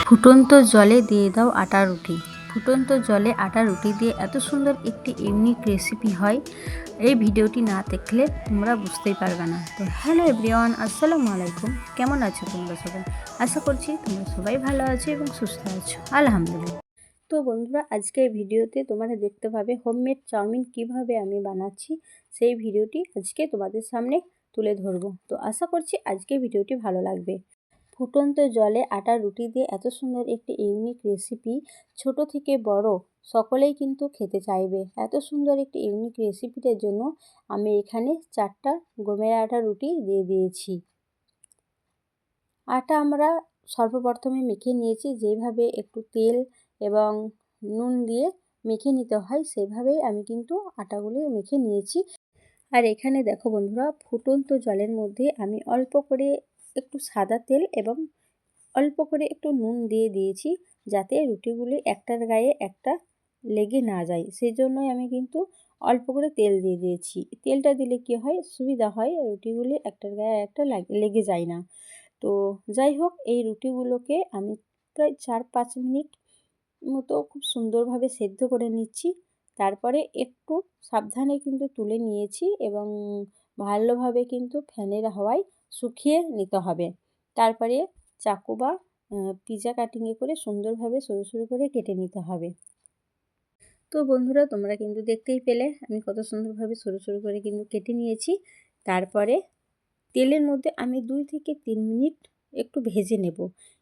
ফুটন্ত জলে দিয়ে দাও আটা রুটি। ফুটন্ত জলে আটা রুটি দিয়ে এত সুন্দর একটি ইউনিক রেসিপি হয়, এই ভিডিওটি না দেখলে তোমরা বুঝতেই পারবে না। তো হ্যালো এভরিওয়ান, আসসালামু আলাইকুম। কেমন আছো তোমরা সবাই? আশা করছি তোমরা সবাই ভালো আছো এবং সুস্থ আছো, আলহামদুলিল্লাহ। তো বন্ধুরা, আজকে এই ভিডিওতে তোমরা দেখতে পাবে হোমমেড চাউমিন কিভাবে আমি বানাচ্ছি, সেই ভিডিওটি আজকে তোমাদের সামনে তুলে ধরবো। তো আশা করছি আজকে ভিডিওটি ভালো লাগবে। ফুটন্ত জলে আটা রুটি দিয়ে এত সুন্দর একটি ইউনিক রেসিপি ছোট থেকে বড় সকলেই কিন্তু খেতে চাইবে। এত সুন্দর একটি ইউনিক রেসিপিটার জন্য আমি এখানে 4টা গমের আটা রুটি দিয়ে দিয়েছি। আটা আমরা সর্বপ্রথমে মেখে নিয়েছি, যেভাবে একটু তেল এবং নুন দিয়ে মেখে নিতে হয় সেভাবেই আমি কিন্তু আটাগুলি মেখে নিয়েছি। আর এখানে দেখো বন্ধুরা, ফুটন্ত জলের মধ্যে আমি অল্প করে একটু সাদা তেল এবং অল্প করে একটু নুন দিয়ে দিয়েছি, যাতে রুটিগুলি একটার গায়ে একটা লেগে না যায়। সেই জন্যই আমি কিন্তু অল্প করে তেল দিয়ে দিয়েছি। তেলটা দিলে কি হয়, সুবিধা হয়, রুটিগুলি একটার গায়ে একটা লেগে যায় না। তো যাই হোক, এই রুটিগুলোকে আমি প্রায় 4-5 মিনিট মতো খুব সুন্দরভাবে সেদ্ধ করে নিচ্ছি। তারপরে একটু সাবধানে কিন্তু তুলে নিয়েছি এবং ভালোভাবে কিন্তু ফ্যানের হাওয়ায় শুকিয়ে নিতে হবে। তারপরে চাকু বা পিৎজা কাটিংয়ে করে সুন্দরভাবে সরু সরু করে কেটে নিতে হবে। তো বন্ধুরা, তোমরা কিন্তু দেখতেই পেলে আমি কত সুন্দরভাবে সরু সরু করে কিন্তু কেটে নিয়েছি। তারপরে তেলের মধ্যে আমি 2 থেকে 3 মিনিট একটু ভেজে নেব।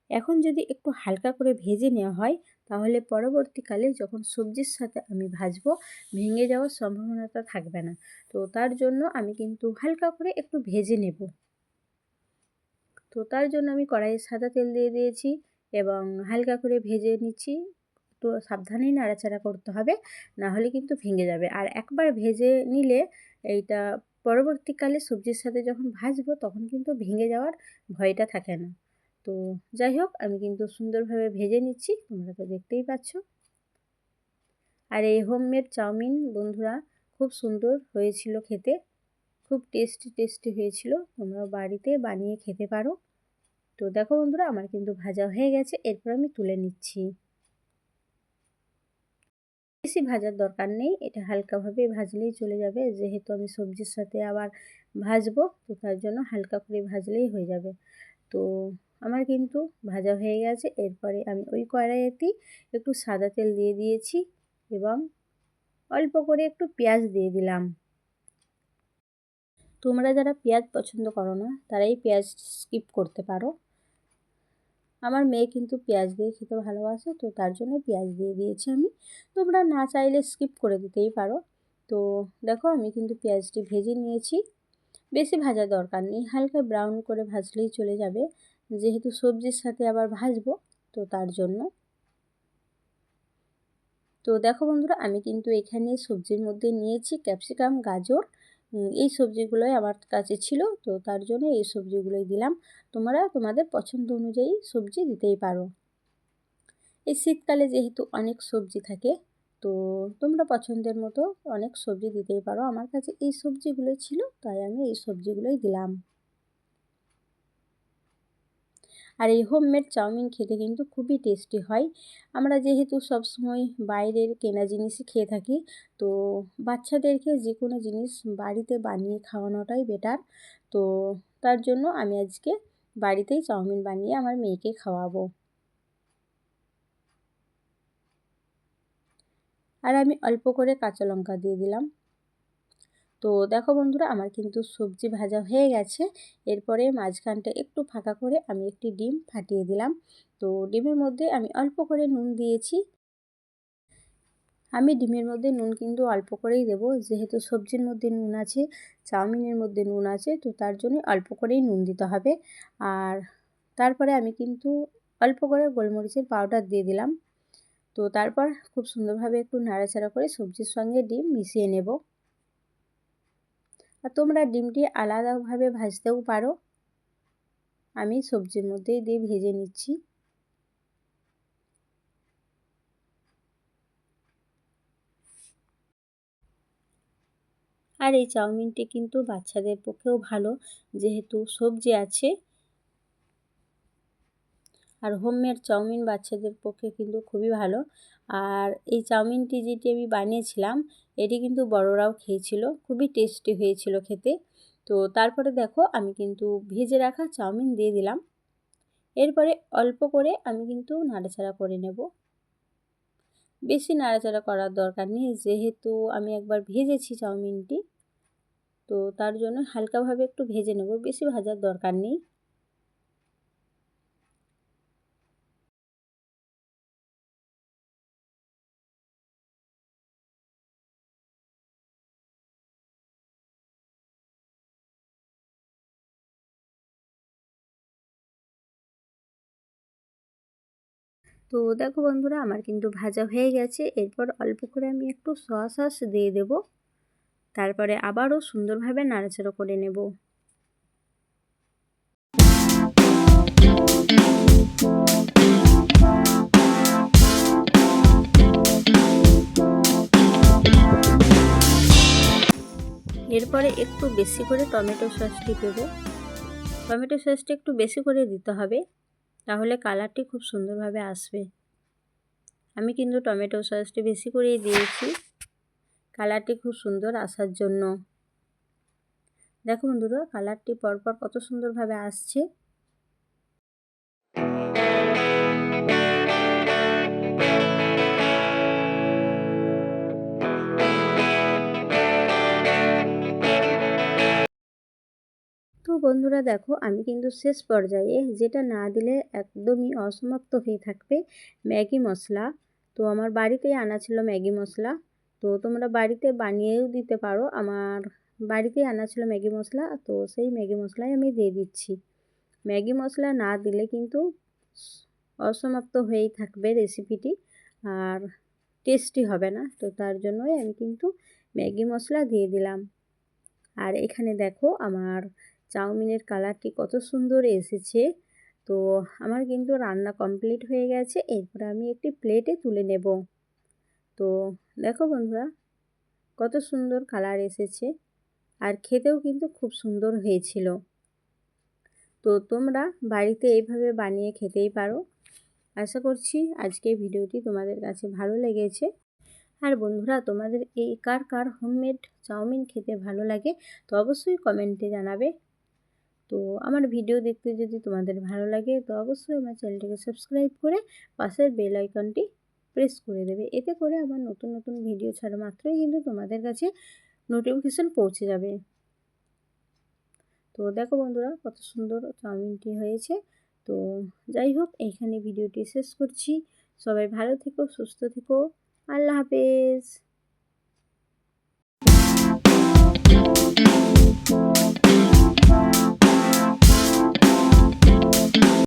এখন যদি একটু হালকা করে ভেজে নেওয়া হয়, তাহলে পরবর্তীকালে যখন সবজির সাথে আমি ভাজবো, ভেঙে যাওয়ার সম্ভাবনাটা থাকবে না। তো তার জন্য আমি কিন্তু হালকা করে একটু ভেজে নেব। তো তার জন্য আমি কড়াইয়ে সাদা তেল দিয়ে দিয়েছি এবং হালকা করে ভেজে নিচ্ছি। একটু সাবধানেই নাড়াচাড়া করতে হবে, না হলে কিন্তু ভেঙে যাবে। আর একবার ভেজে নিলে এইটা পরবর্তীকালে সবজির সাথে যখন ভাজবো তখন কিন্তু ভেঙে যাওয়ার ভয়টা থাকে না। তো যাই হোক, আমি কিন্তু সুন্দরভাবে ভেজে নিচ্ছি, তোমরা তো দেখতেই পাচ্ছ। আর এই হোমমেড চাউমিন বন্ধুরা খুব সুন্দর হয়েছিল খেতে, খুব টেস্টি হয়েছিল। তোমরা বাড়িতে বানিয়ে খেতে পারো। তো দেখো বন্ধুরা, আমার কিন্তু ভাজা হয়ে গেছে, এরপর আমি তুলে নিচ্ছি। বেশি ভাজার দরকার নেই, এটা হালকাভাবে ভাজলেই চলে যাবে, যেহেতু আমি সবজির সাথে আবার ভাজবো, তো তার জন্য হালকা করে ভাজলেই হয়ে যাবে। তো আমার কিন্তু ভাজা হয়ে গেছে। এরপরে আমি ওই কড়াইয়েতেই একটু সাদা তেল দিয়ে দিয়েছি এবং অল্প করে একটু পেঁয়াজ দিয়ে দিলাম। তোমরা যারা পেঁয়াজ পছন্দ করো না, তারা এই পেঁয়াজ স্কিপ করতে পারো। আমার মেয়ে কিন্তু পেঁয়াজ দিয়ে খেতে ভালোবাসে, তো তার জন্য পেঁয়াজ দিয়ে দিয়েছি আমি। তোমরা না চাইলে স্কিপ করে দিতেই পারো। তো দেখো, আমি কিন্তু পেঁয়াজটি ভেজে নিয়েছি। বেশি ভাজার দরকার নেই, হালকা ব্রাউন করে ভাজলেই চলে যাবে, যেহেতু সবজির সাথে আবার ভাজবো, তো তার জন্য। তো দেখো বন্ধুরা, আমি কিন্তু এখানে সবজির মধ্যে নিয়েছি ক্যাপসিকাম, গাজর, এই সবজিগুলোই আমার কাছে ছিল, তো তার জন্য এই সবজিগুলোই দিলাম। তোমরা তোমাদের পছন্দ অনুযায়ী সবজি দিতেই পারো। এই শীতকালে যেহেতু অনেক সবজি থাকে, তো তোমরা পছন্দের মতো অনেক সবজি দিতেই পারো। আমার কাছে এই সবজিগুলোই ছিল, তাই আমি এই সবজিগুলোই দিলাম। আর এই হোমমেড চাউমিন খেতে কিন্তু খুবই টেস্টি হয়। আমরা যেহেতু সবসময় বাইরের কেনা জিনিসই খেয়ে থাকি, তো বাচ্চাদেরকে যে কোনো জিনিস বাড়িতে বানিয়ে খাওয়ানোটাই বেটার। তো তার জন্য আমি আজকে বাড়িতেই চাউমিন বানিয়ে আমার মেয়েকে খাওয়াবো। আর আমি অল্প করে কাঁচা লঙ্কা দিয়ে দিলাম। তো দেখো বন্ধুরা, আমার কিন্তু সবজি ভাজা হয়ে গেছে। এরপরে মাঝখানটা একটু ফাঁকা করে আমি একটি ডিম ফাটিয়ে দিলাম। তো ডিমের মধ্যে আমি অল্প করে নুন দিয়েছি। আমি ডিমের মধ্যে নুন কিন্তু অল্প করেই দেব, যেহেতু সবজির মধ্যে নুন আছে, চাউমিনের মধ্যে নুন আছে, তো তার জন্য অল্প করেই নুন দিতে হবে। আর তারপরে আমি কিন্তু অল্প করে গোলমরিচের পাউডার দিয়ে দিলাম। তো তারপর খুব সুন্দরভাবে একটু নাড়াচাড়া করে সবজির সঙ্গে ডিম মিশিয়ে নেব। আর তোমরা ডিমটি আলাদাভাবে ভাজতেও পারো, আমি সবজির মধ্যেই দিয়ে ভেজে নিচ্ছি। আর এই চাউমিনটি কিন্তু বাচ্চাদের পক্ষেও ভালো, যেহেতু সবজি আছে। আর হোমমেড চাউমিন বাচ্চাদের পক্ষে কিন্তু খুবই ভালো। আর এই চাউমিনটি যেটি আমি বানিয়েছিলাম এটি কিন্তু বড়রাও খেয়েছিল, খুবই টেস্টি হয়েছিল খেতে। তো তারপরে দেখো আমি কিন্তু ভেজে রাখা চাউমিন দিয়ে দিলাম। এরপরে অল্প করে আমি কিন্তু নাড়াচাড়া করে নেব। বেশি নাড়াচাড়া করার দরকার নেই, যেহেতু আমি একবার ভেজেছি চাউমিনটি, তো তার জন্য হালকাভাবে একটু ভেজে নেব, বেশি ভাজার দরকার নেই। তো দেখো বন্ধুরা, আমার কিন্তু ভাজা হয়ে গেছে। এরপর অল্প করে আমি একটু সয়া সস দিয়ে দেব। তারপরে আবারও সুন্দরভাবে নাড়াচাড়া করে নেব। এরপরে একটু বেশি করে টমেটো সসটি দেব। টমেটো সসটা একটু বেশি করে দিতে হবে, তাহলে কালারটি খুব সুন্দরভাবে আসবে। আমি কিন্তু টমেটো সসটি বেশি করেই দিয়েছি কালারটি খুব সুন্দর আসার জন্য। দেখো বন্ধুরা, কালারটি পরপর কত সুন্দরভাবে আসছে। তো বন্ধুরা দেখো, আমি কিন্তু শেষ পর্যায়ে, যেটা না দিলে একদমই অসমাপ্ত হয়ে থাকবে, ম্যাগি মশলা। তো আমার বাড়িতেই আনা ছিল ম্যাগি মশলা, তো তোমরা বাড়িতে বানিয়েও দিতে পারো। আমার বাড়িতেই আনা ছিল ম্যাগি মশলা, তো সেই ম্যাগি মশলাই আমি দিয়ে দিচ্ছি। ম্যাগি মশলা না দিলে কিন্তু অসমাপ্ত হয়েই থাকবে রেসিপিটি, আর টেস্টি হবে না। তো তার জন্যই আমি কিন্তু ম্যাগি মশলা দিয়ে দিলাম। আর এখানে দেখো আমার চাউমিনের কালারটি কত সুন্দর এসেছে। তো আমার কিন্তু রান্না কমপ্লিট হয়ে গেছে। এরপর আমি একটি প্লেটে তুলে নেব। তো দেখো বন্ধুরা, কত সুন্দর কালার এসেছে, আর খেতেও কিন্তু খুব সুন্দর হয়েছিল। তো তোমরা বাড়িতে এইভাবে বানিয়ে খেতেই পারো। আশা করছি আজকের ভিডিওটি তোমাদের কাছে ভালো লেগেছে। আর বন্ধুরা, তোমাদের এই কার কার হোমমেড চাউমিন খেতে ভালো লাগে তো অবশ্যই কমেন্টে জানাবে। তো আমার ভিডিও দেখতে যদি তোমাদের ভালো লাগে তো অবশ্যই আমার চ্যানেলটিকে সাবস্ক্রাইব করে পাশের বেল আইকনটি প্রেস করে দেবে। এতে করে আমার নতুন নতুন ভিডিও ছাড়া মাত্রই কিন্তু তোমাদের কাছে নোটিফিকেশান পৌঁছে যাবে। তো দেখো বন্ধুরা, কত সুন্দর চাউমিনটি হয়েছে। তো যাই হোক, এইখানে ভিডিওটি শেষ করছি। সবাই ভালো থেকো, সুস্থ থেকো। আল্লাহ হাফেজ।